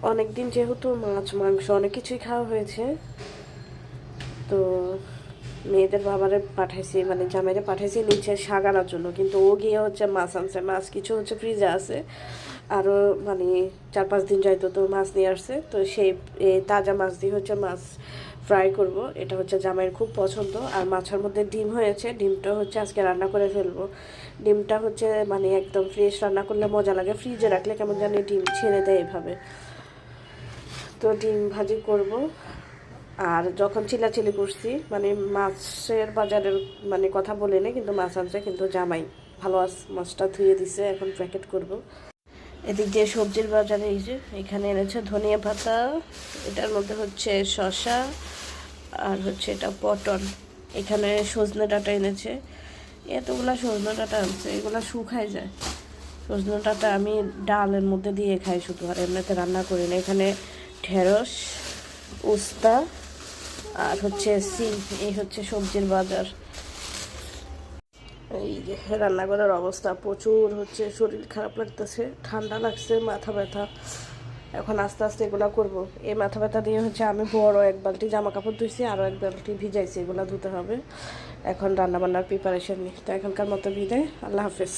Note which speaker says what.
Speaker 1: অনেক দিন যেহেতু মাছ মাংস অনেক কিছুই খাওয়া হয়েছে, তো মেয়েদের বাবারে পাঠাইছি, মানে জামাইরে পাঠাইছি নিচে শাক আনার জন্য, কিন্তু ও গিয়ে হচ্ছে মাছ আনছে। মাছ কিছু হচ্ছে ফ্রিজে আছে, আরও মানে 4-5 দিন যাইতো, তো মাছ নিয়ে আসছে। তো সেই তাজা মাছ দিয়ে হচ্ছে মাছ ফ্রাই করব। এটা হচ্ছে জামাইয়ের খুব পছন্দ। আর মাছের মধ্যে ডিম হয়েছে, ডিমটা হচ্ছে আজকে রান্না করে ফেলবো। ডিমটা হচ্ছে মানে একদম ফ্রেশ রান্না করলে মজা লাগে, ফ্রিজে রাখলে কেমন জানি ডিম ছেড়ে দেয় এভাবে। তো ডিম ভাজি করব। আর যখন চিল্লাচিল্লি করছি, মানে মাছের বাজারের মানে কথা বলে নেই, কিন্তু মাছ আনছে, কিন্তু জামাই ভালো মাছটা ধুয়ে দিছে, এখন প্যাকেট করব। এদিক দিয়ে সবজির বাজারে এই যে এখানে এনেছে ধনিয়া পাতা, এটার মধ্যে হচ্ছে শসা, আর হচ্ছে এটা পটল। এখানে সজনে ডাঁটা এনেছে, এতগুলা সজনে ডাঁটা আনছে, এগুলা শুকায় যায়। সজনে ডাঁটা আমি ডালের মধ্যে দিয়ে খাই শুধু, আর এমনিতে রান্না করি না। এখানে ঢেঁড়স, উস্তা, আর হচ্ছে সিম। এই হচ্ছে সবজির বাজার। এই যে রান্নাঘরের অবস্থা, প্রচুর হচ্ছে শরীর খারাপ লাগতেছে, ঠান্ডা লাগছে, মাথা ব্যথা। এখন আস্তে আস্তে এগুলো করব। এই মাথা ব্যথা দিয়ে হচ্ছে আমি বড় এক বালতি জামা কাপড় ধুইছি, আরও এক বালতি ভিজাইছি, এগুলো ধুতে হবে। এখন রান্নাবান্নার প্রিপারেশন নিই। তো এখনকার মতো বিদায়, আল্লাহ হাফেজ।